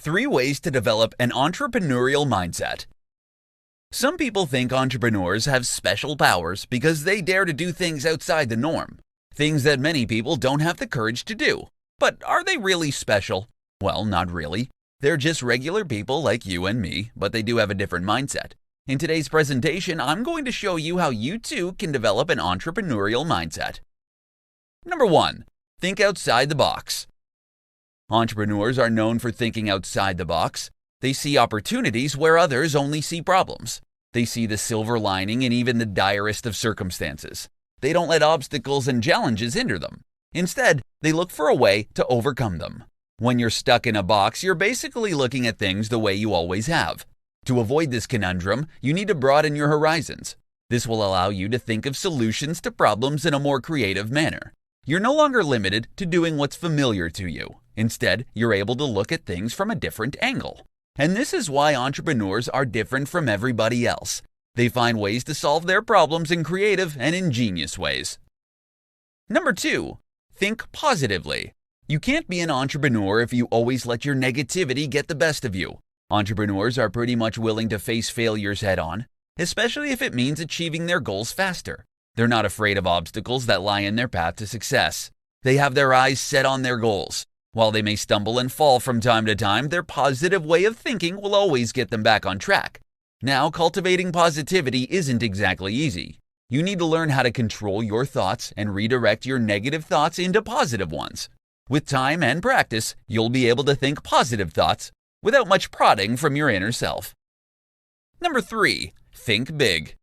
3 ways to develop an entrepreneurial mindset. Some people think entrepreneurs have special powers because they dare to do things outside the norm, things that many people don't have the courage to do. But are they really special? Well, not really. They're just regular people like you and me, but they do have a different mindset. In today's presentation, I'm going to show you how you too can develop an entrepreneurial mindset. Number 1. Think outside the box. Entrepreneurs are known for thinking outside the box. They see opportunities where others only see problems. They see the silver lining in even the direst of circumstances. They don't let obstacles and challenges hinder them. Instead, they look for a way to overcome them. When you're stuck in a box, you're basically looking at things the way you always have. To avoid this conundrum, you need to broaden your horizons. This will allow you to think of solutions to problems in a more creative manner. You're no longer limited to doing what's familiar to you. Instead, you're able to look at things from a different angle. And this is why entrepreneurs are different from everybody else. They find ways to solve their problems in creative and ingenious ways. Number 2. Think positively. You can't be an entrepreneur if you always let your negativity get the best of you. Entrepreneurs are pretty much willing to face failures head on, especially if it means achieving their goals faster. They're not afraid of obstacles that lie in their path to success. They have their eyes set on their goals. While they may stumble and fall from time to time, their positive way of thinking will always get them back on track. Now, cultivating positivity isn't exactly easy. You need to learn how to control your thoughts and redirect your negative thoughts into positive ones. With time and practice, you'll be able to think positive thoughts without much prodding from your inner self. Number 3. Think big.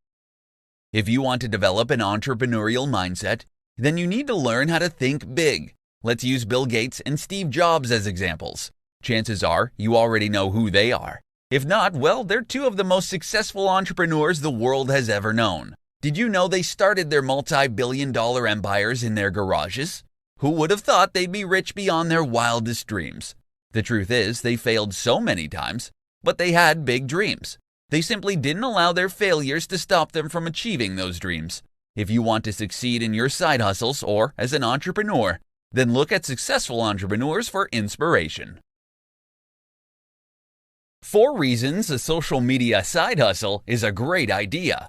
If you want to develop an entrepreneurial mindset, then you need to learn how to think big. Let's use Bill Gates and Steve Jobs as examples. Chances are you already know who they are. If not, well, they're 2 of the most successful entrepreneurs the world has ever known. Did you know they started their multi-billion-dollar empires in their garages? Who would have thought they'd be rich beyond their wildest dreams? The truth is, they failed so many times, but they had big dreams. They simply didn't allow their failures to stop them from achieving those dreams. If you want to succeed in your side hustles or as an entrepreneur, then look at successful entrepreneurs for inspiration. 4 reasons a social media side hustle is a great idea.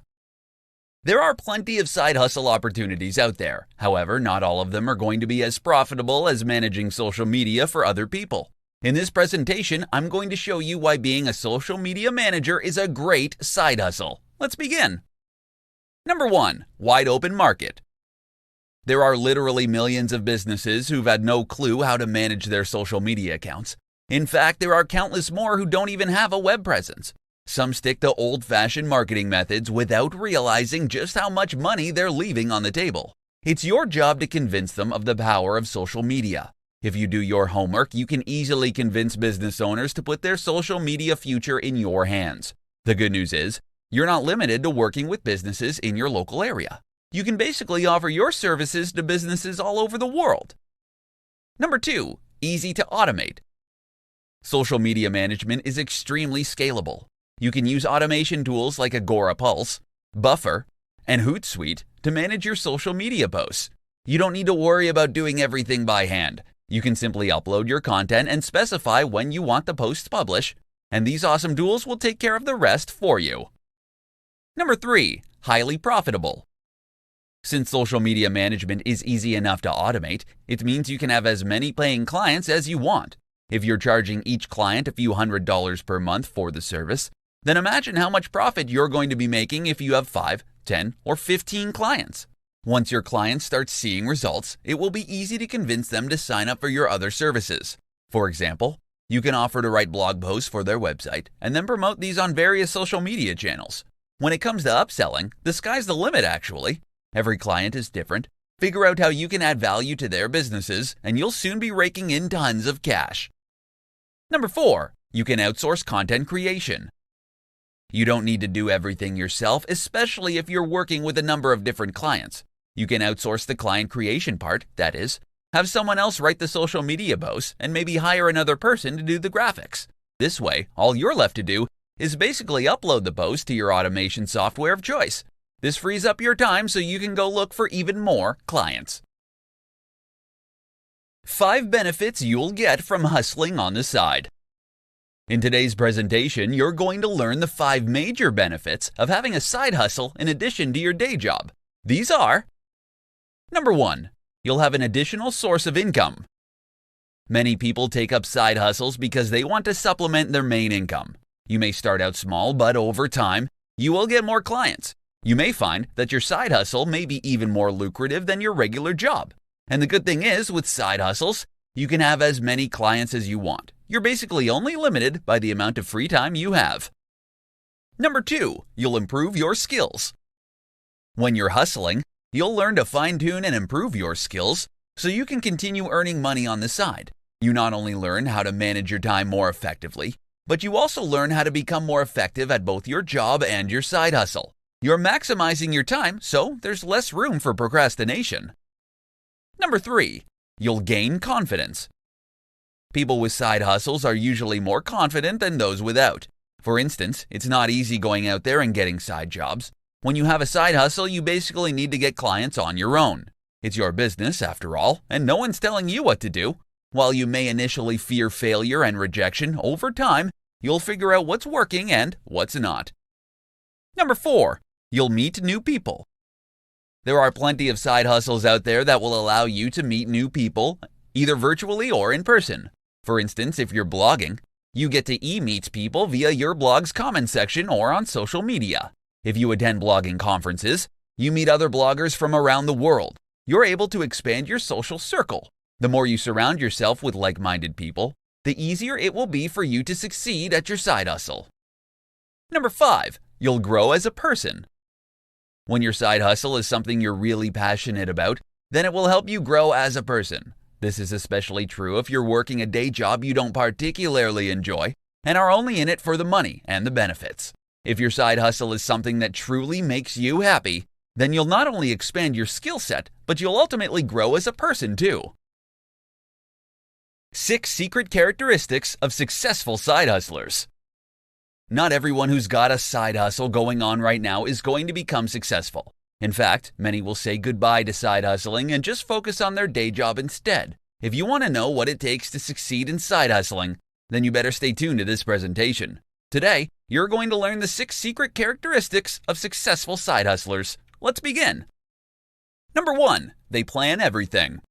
There are plenty of side hustle opportunities out there. However, not all of them are going to be as profitable as managing social media for other people. In this presentation, I'm going to show you why being a social media manager is a great side hustle. Let's begin. Number 1. Wide open market. There are literally millions of businesses who've had no clue how to manage their social media accounts. In fact, there are countless more who don't even have a web presence. Some stick to old-fashioned marketing methods without realizing just how much money they're leaving on the table. It's your job to convince them of the power of social media. If you do your homework, you can easily convince business owners to put their social media future in your hands. The good news is, you're not limited to working with businesses in your local area. You can basically offer your services to businesses all over the world. Number 2. Easy to automate. Social media management is extremely scalable. You can use automation tools like Agora Pulse, Buffer, and Hootsuite to manage your social media posts. You don't need to worry about doing everything by hand. You can simply upload your content and specify when you want the posts published, and these awesome tools will take care of the rest for you. Number 3. Highly profitable. Since social media management is easy enough to automate, it means you can have as many paying clients as you want. If you're charging each client a few $100s per month for the service, then imagine how much profit you're going to be making if you have 5, 10, or 15 clients. Once your clients start seeing results, it will be easy to convince them to sign up for your other services. For example, you can offer to write blog posts for their website and then promote these on various social media channels. When it comes to upselling, the sky's the limit actually. Every client is different. Figure out how you can add value to their businesses, and you'll soon be raking in tons of cash. Number 4. You can outsource content creation. You don't need to do everything yourself, especially if you're working with a number of different clients. You can outsource the client creation part, that is, have someone else write the social media posts and maybe hire another person to do the graphics. This way, all you're left to do is basically upload the post to your automation software of choice. This frees up your time so you can go look for even more clients. 5 benefits you'll get from hustling on the side. In today's presentation, you're going to learn the 5 major benefits of having a side hustle in addition to your day job. These are: Number 1. You'll have an additional source of income. Many people take up side hustles because they want to supplement their main income. You may start out small, but over time, you will get more clients. You may find that your side hustle may be even more lucrative than your regular job. And the good thing is, with side hustles, you can have as many clients as you want. You're basically only limited by the amount of free time you have. Number 2, you'll improve your skills. When you're hustling, you'll learn to fine-tune and improve your skills so you can continue earning money on the side. You not only learn how to manage your time more effectively, but you also learn how to become more effective at both your job and your side hustle. You're maximizing your time, so there's less room for procrastination. Number 3, you'll gain confidence. People with side hustles are usually more confident than those without. For instance, it's not easy going out there and getting side jobs. When you have a side hustle, you basically need to get clients on your own. It's your business, after all, and no one's telling you what to do. While you may initially fear failure and rejection, over time, you'll figure out what's working and what's not. Number 4, you'll meet new people. There are plenty of side hustles out there that will allow you to meet new people, either virtually or in person. For instance, if you're blogging, you get to e-meet people via your blog's comment section or on social media. If you attend blogging conferences, you meet other bloggers from around the world. You're able to expand your social circle. The more you surround yourself with like-minded people, the easier it will be for you to succeed at your side hustle. Number 5, you'll grow as a person. When your side hustle is something you're really passionate about, then it will help you grow as a person. This is especially true if you're working a day job you don't particularly enjoy and are only in it for the money and the benefits. If your side hustle is something that truly makes you happy, then you'll not only expand your skill set, but you'll ultimately grow as a person too. 6 secret characteristics of successful side hustlers. Not everyone who's got a side hustle going on right now is going to become successful. In fact, many will say goodbye to side hustling and just focus on their day job instead. If you want to know what it takes to succeed in side hustling, then you better stay tuned to this presentation. Today, you're going to learn the 6 secret characteristics of successful side hustlers. Let's begin. Number 1, they plan everything.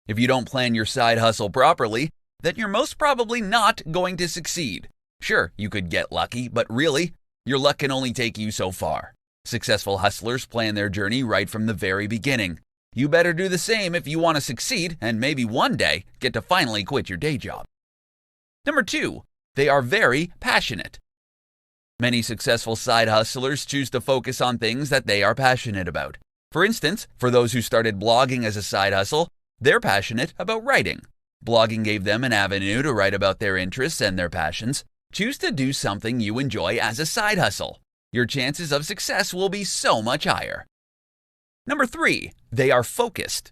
If you don't plan your side hustle properly, then you're most probably not going to succeed. Sure, you could get lucky, but really, your luck can only take you so far. Successful hustlers plan their journey right from the very beginning. You better do the same if you want to succeed and maybe one day get to finally quit your day job. Number 2, they are very passionate. Many successful side hustlers choose to focus on things that they are passionate about. For instance, for those who started blogging as a side hustle, they're passionate about writing. Blogging gave them an avenue to write about their interests and their passions. Choose to do something you enjoy as a side hustle. Your chances of success will be so much higher. Number 3, they are focused.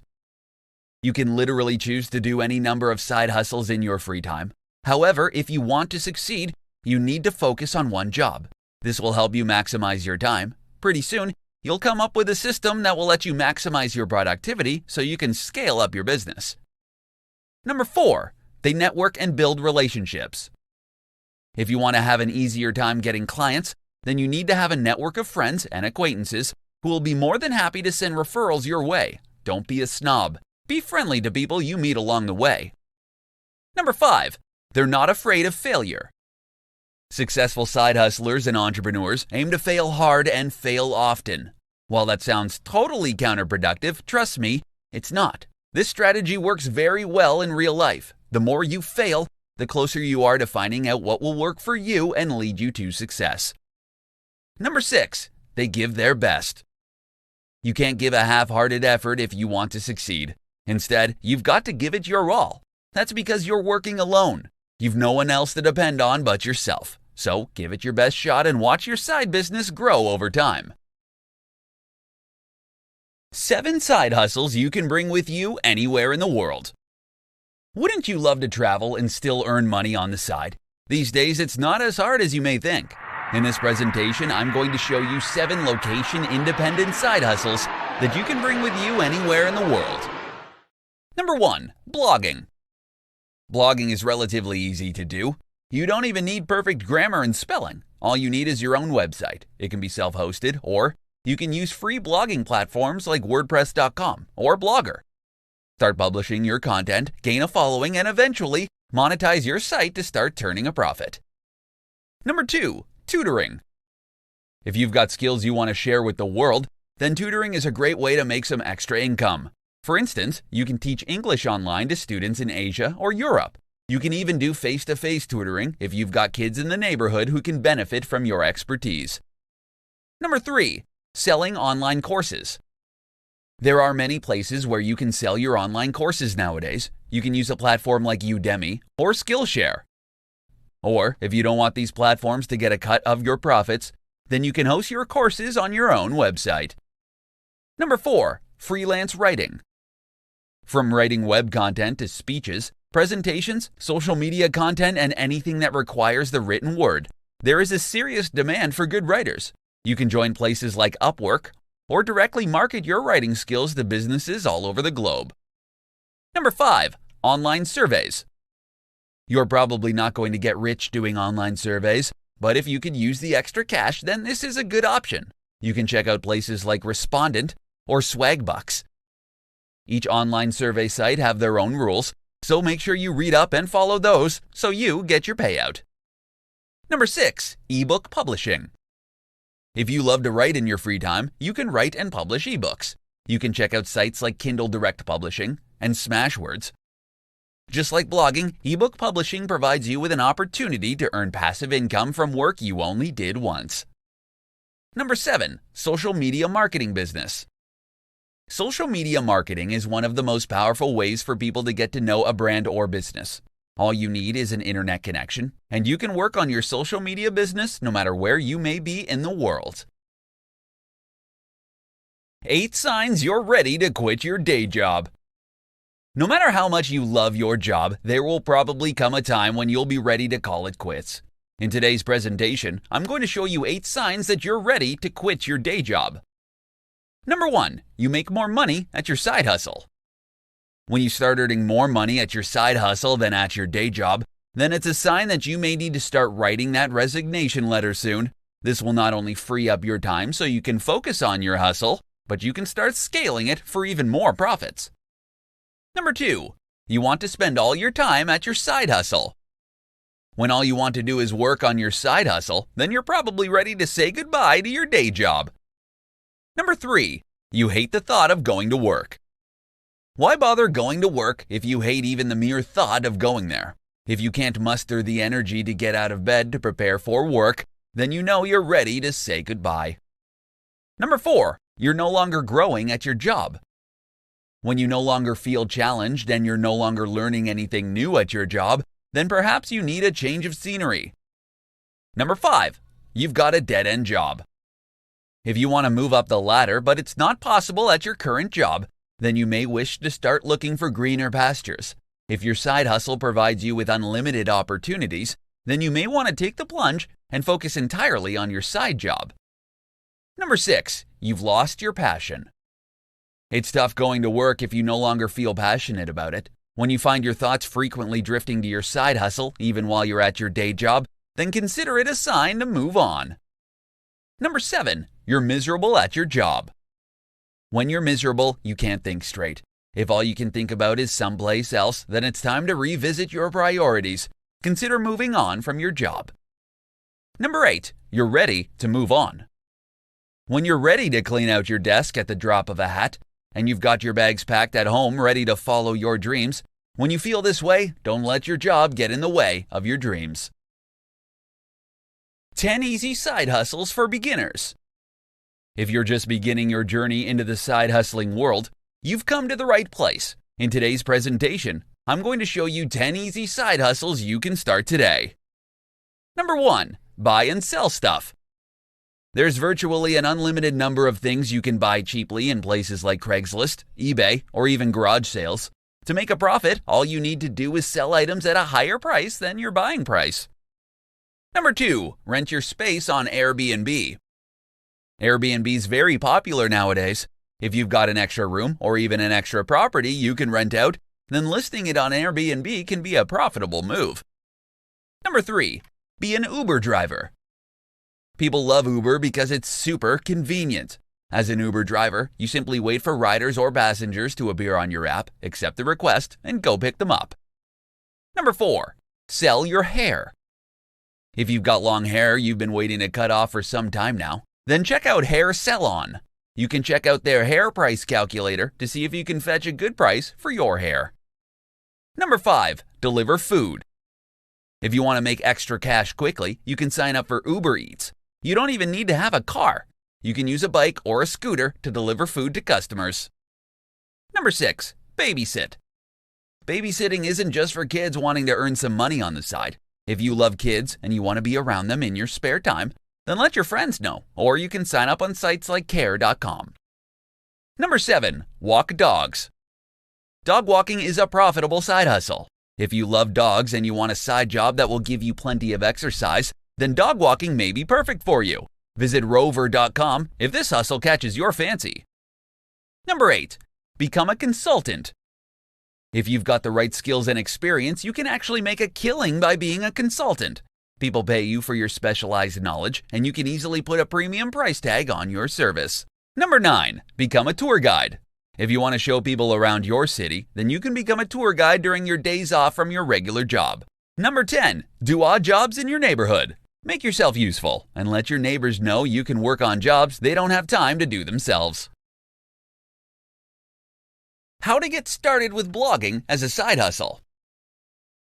You can literally choose to do any number of side hustles in your free time. However, if you want to succeed, you need to focus on one job. This will help you maximize your time. Pretty soon, you'll come up with a system that will let you maximize your productivity so you can scale up your business. Number 4, they network and build relationships. If you want to have an easier time getting clients, then you need to have a network of friends and acquaintances who will be more than happy to send referrals your way. Don't be a snob. Be friendly to people you meet along the way. Number 5, they're not afraid of failure. Successful side hustlers and entrepreneurs aim to fail hard and fail often. While that sounds totally counterproductive, trust me, it's not. This strategy works very well in real life. The more you fail, the closer you are to finding out what will work for you and lead you to success. Number 6, they give their best. You can't give a half-hearted effort if you want to succeed. Instead, you've got to give it your all. That's because you're working alone. You've no one else to depend on but yourself. So give it your best shot and watch your side business grow over time. 7 side hustles you can bring with you anywhere in the world. Wouldn't you love to travel and still earn money on the side? These days, it's not as hard as you may think. In this presentation, I'm going to show you 7 location-independent side hustles that you can bring with you anywhere in the world. Number 1, blogging. Blogging is relatively easy to do. You don't even need perfect grammar and spelling. All you need is your own website. It can be self-hosted, or you can use free blogging platforms like wordpress.com or Blogger. Start publishing your content, gain a following, and eventually monetize your site to start turning a profit. Number 2, tutoring. If you've got skills you want to share with the world, then tutoring is a great way to make some extra income. For instance, you can teach English online to students in Asia or Europe. You can even do face-to-face tutoring if you've got kids in the neighborhood who can benefit from your expertise. Number 3, selling online courses. There are many places where you can sell your online courses nowadays. You can use a platform like Udemy or Skillshare. Or, if you don't want these platforms to get a cut of your profits, then you can host your courses on your own website. Number 4, freelance writing. From writing web content to speeches, presentations, social media content, and anything that requires the written word, there is a serious demand for good writers. You can join places like Upwork or directly market your writing skills to businesses all over the globe. Number 5, online surveys. You're probably not going to get rich doing online surveys, but if you could use the extra cash, then this is a good option. You can check out places like Respondent or Swagbucks. Each online survey site have their own rules, so make sure you read up and follow those so you get your payout. Number 6, ebook publishing. If you love to write in your free time, you can write and publish ebooks. You can check out sites like Kindle Direct Publishing and Smashwords. Just like blogging, ebook publishing provides you with an opportunity to earn passive income from work you only did once. Number 7, social media marketing business. Social media marketing is one of the most powerful ways for people to get to know a brand or business. All you need is an internet connection, and you can work on your social media business no matter where you may be in the world. 8 signs you're ready to quit your day job. No matter how much you love your job, there will probably come a time when you'll be ready to call it quits. In today's presentation, I'm going to show you 8 signs that you're ready to quit your day job. Number 1, you make more money at your side hustle. When you start earning more money at your side hustle than at your day job, then it's a sign that you may need to start writing that resignation letter soon. This will not only free up your time so you can focus on your hustle, but you can start scaling it for even more profits. Number 2, you want to spend all your time at your side hustle. When all you want to do is work on your side hustle, then you're probably ready to say goodbye to your day job. Number 3, you hate the thought of going to work. Why bother going to work if you hate even the mere thought of going there? If you can't muster the energy to get out of bed to prepare for work, then you know you're ready to say goodbye. Number 4, you're no longer growing at your job. When you no longer feel challenged and you're no longer learning anything new at your job, then perhaps you need a change of scenery. Number 5, you've got a dead-end job. If you want to move up the ladder, but it's not possible at your current job, then you may wish to start looking for greener pastures. If your side hustle provides you with unlimited opportunities, then you may want to take the plunge and focus entirely on your side job. Number 6, you've lost your passion. It's tough going to work if you no longer feel passionate about it. When you find your thoughts frequently drifting to your side hustle, even while you're at your day job, then consider it a sign to move on. Number 7, you're miserable at your job. When you're miserable, you can't think straight. If all you can think about is someplace else, then it's time to revisit your priorities. Consider moving on from your job. Number 8, you're ready to move on. When you're ready to clean out your desk at the drop of a hat, and you've got your bags packed at home ready to follow your dreams, when you feel this way, don't let your job get in the way of your dreams. 10 easy side hustles for beginners. If you're just beginning your journey into the side hustling world, you've come to the right place. In today's presentation, I'm going to show you 10 easy side hustles you can start today. Number 1, buy and sell stuff. There's virtually an unlimited number of things you can buy cheaply in places like Craigslist, eBay, or even garage sales. To make a profit, all you need to do is sell items at a higher price than your buying price. Number 2, rent your space on Airbnb. Airbnb is very popular nowadays. If you've got an extra room or even an extra property you can rent out, then listing it on Airbnb can be a profitable move. Number Number 3. Be an Uber driver. People love Uber because it's super convenient. As an Uber driver, you simply wait for riders or passengers to appear on your app, accept the request, and go pick them up. Number 4. Sell your hair. If you've got long hair you've been waiting to cut off for some time now, then check out Hair Salon. You can check out their hair price calculator to see if you can fetch a good price for your hair. Number 5. Deliver food. If you want to make extra cash quickly, you can sign up for Uber Eats. You don't even need to have a car. You can use a bike or a scooter to deliver food to customers. Number 6. Babysit. Babysitting isn't just for kids wanting to earn some money on the side. If you love kids and you want to be around them in your spare time, then let your friends know, or you can sign up on sites like care.com. Number 7. Walk dogs. Dog walking is a profitable side hustle. If you love dogs and you want a side job that will give you plenty of exercise, then dog walking may be perfect for you. Visit rover.com if this hustle catches your fancy. Number 8. Become a consultant. If you've got the right skills and experience, you can actually make a killing by being a consultant. People pay you for your specialized knowledge, and you can easily put a premium price tag on your service. Number 9. Become a tour guide. If you want to show people around your city, then you can become a tour guide during your days off from your regular job. Number 10. Do odd jobs in your neighborhood. Make yourself useful and let your neighbors know you can work on jobs they don't have time to do themselves. How to get started with blogging as a side hustle.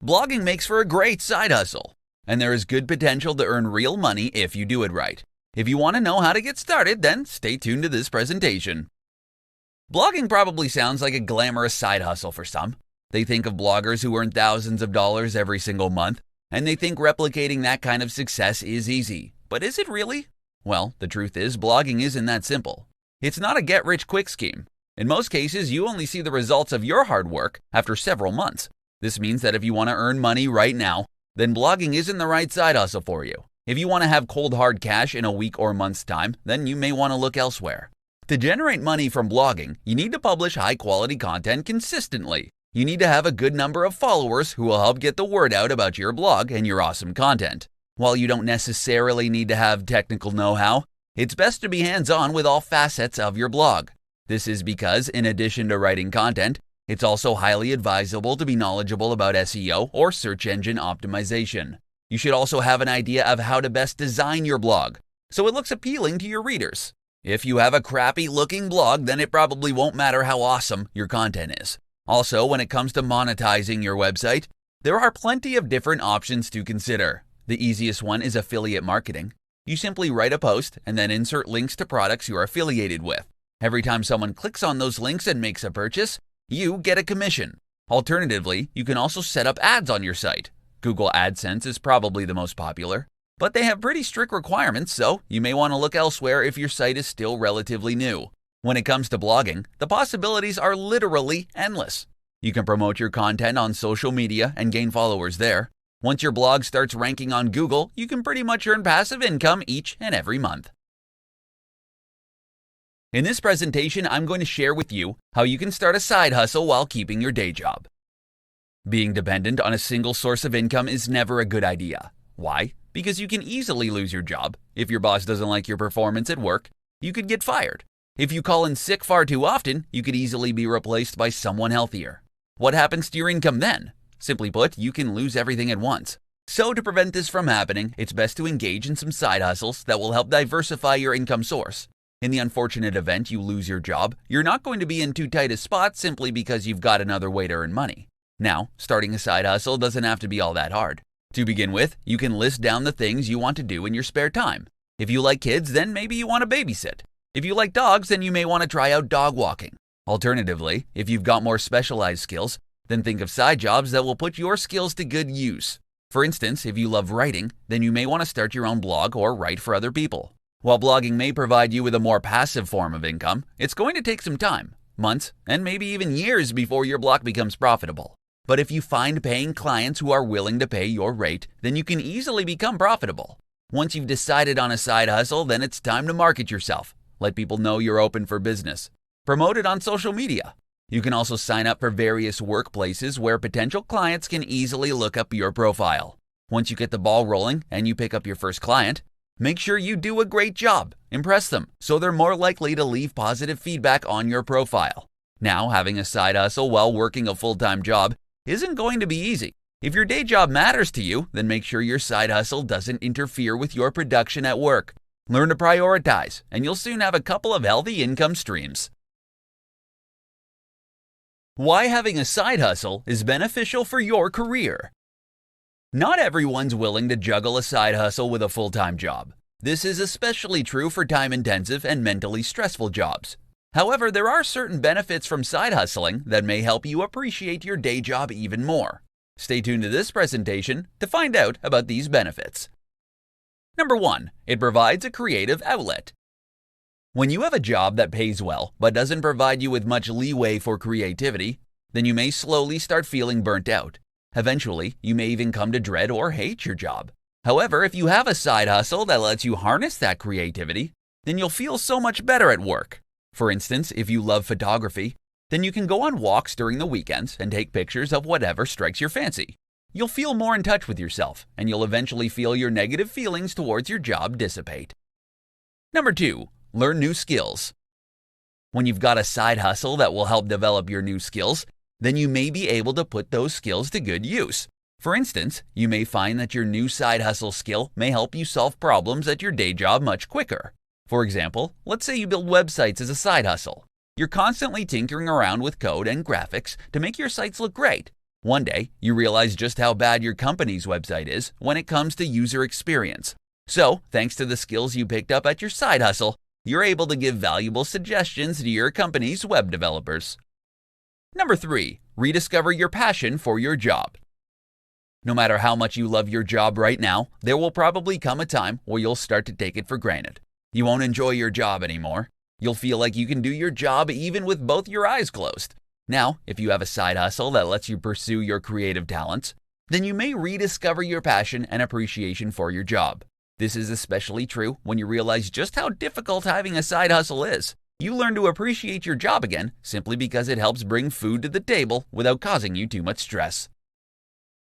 Blogging makes for a great side hustle, and there is good potential to earn real money if you do it right. If you want to know how to get started, then stay tuned to this presentation. Blogging probably sounds like a glamorous side hustle for some. They think of bloggers who earn thousands of dollars every single month, and they think replicating that kind of success is easy. But is it really? Well, the truth is, blogging isn't that simple. It's not a get-rich-quick scheme. In most cases, you only see the results of your hard work after several months. This means that if you want to earn money right now, then blogging isn't the right side hustle for you. If you want to have cold hard cash in a week or month's time, then you may want to look elsewhere. To generate money from blogging, you need to publish high-quality content consistently. You need to have a good number of followers who will help get the word out about your blog and your awesome content. While you don't necessarily need to have technical know-how, it's best to be hands-on with all facets of your blog. This is because, in addition to writing content, it's also highly advisable to be knowledgeable about SEO or search engine optimization. You should also have an idea of how to best design your blog, so it looks appealing to your readers. If you have a crappy-looking blog, then it probably won't matter how awesome your content is. Also, when it comes to monetizing your website, there are plenty of different options to consider. The easiest one is affiliate marketing. You simply write a post and then insert links to products you are affiliated with. Every time someone clicks on those links and makes a purchase, you get a commission. Alternatively, you can also set up ads on your site. Google AdSense is probably the most popular, but they have pretty strict requirements, so you may want to look elsewhere if your site is still relatively new. When it comes to blogging, the possibilities are literally endless. You can promote your content on social media and gain followers there. Once your blog starts ranking on Google, you can pretty much earn passive income each and every month. In this presentation, I'm going to share with you how you can start a side hustle while keeping your day job. Being dependent on a single source of income is never a good idea. Why? Because you can easily lose your job. If your boss doesn't like your performance at work, you could get fired. If you call in sick far too often, you could easily be replaced by someone healthier. What happens to your income then? Simply put, you can lose everything at once. So to prevent this from happening, it's best to engage in some side hustles that will help diversify your income source. In the unfortunate event you lose your job, you're not going to be in too tight a spot simply because you've got another way to earn money. Now, starting a side hustle doesn't have to be all that hard. To begin with, you can list down the things you want to do in your spare time. If you like kids, then maybe you want to babysit. If you like dogs, then you may want to try out dog walking. Alternatively, if you've got more specialized skills, then think of side jobs that will put your skills to good use. For instance, if you love writing, then you may want to start your own blog or write for other people. While blogging may provide you with a more passive form of income, it's going to take some time, months, and maybe even years before your blog becomes profitable. But if you find paying clients who are willing to pay your rate, then you can easily become profitable. Once you've decided on a side hustle, then it's time to market yourself. Let people know you're open for business. Promote it on social media. You can also sign up for various workplaces where potential clients can easily look up your profile. Once you get the ball rolling and you pick up your first client, make sure you do a great job. Impress them so they're more likely to leave positive feedback on your profile. Now, having a side hustle while working a full-time job isn't going to be easy. If your day job matters to you, then make sure your side hustle doesn't interfere with your production at work. Learn to prioritize, and you'll soon have a couple of healthy income streams. Why having a side hustle is beneficial for your career. Not everyone's willing to juggle a side hustle with a full-time job. This is especially true for time-intensive and mentally stressful jobs. However, there are certain benefits from side hustling that may help you appreciate your day job even more. Stay tuned to this presentation to find out about these benefits. Number 1. It provides a creative outlet. When you have a job that pays well but doesn't provide you with much leeway for creativity, then you may slowly start feeling burnt out. Eventually, you may even come to dread or hate your job. However, if you have a side hustle that lets you harness that creativity, then you'll feel so much better at work. For instance, if you love photography, then you can go on walks during the weekends and take pictures of whatever strikes your fancy. You'll feel more in touch with yourself, and you'll eventually feel your negative feelings towards your job dissipate. Number 2. Learn new skills. When you've got a side hustle that will help develop your new skills, then you may be able to put those skills to good use. For instance, you may find that your new side hustle skill may help you solve problems at your day job much quicker. For example, let's say you build websites as a side hustle. You're constantly tinkering around with code and graphics to make your sites look great. One day, you realize just how bad your company's website is when it comes to user experience. So, thanks to the skills you picked up at your side hustle, you're able to give valuable suggestions to your company's web developers. Number 3. Rediscover your passion for your job. No matter how much you love your job right now, there will probably come a time where you'll start to take it for granted. You won't enjoy your job anymore. You'll feel like you can do your job even with both your eyes closed. Now, if you have a side hustle that lets you pursue your creative talents, then you may rediscover your passion and appreciation for your job. This is especially true when you realize just how difficult having a side hustle is. You learn to appreciate your job again simply because it helps bring food to the table without causing you too much stress.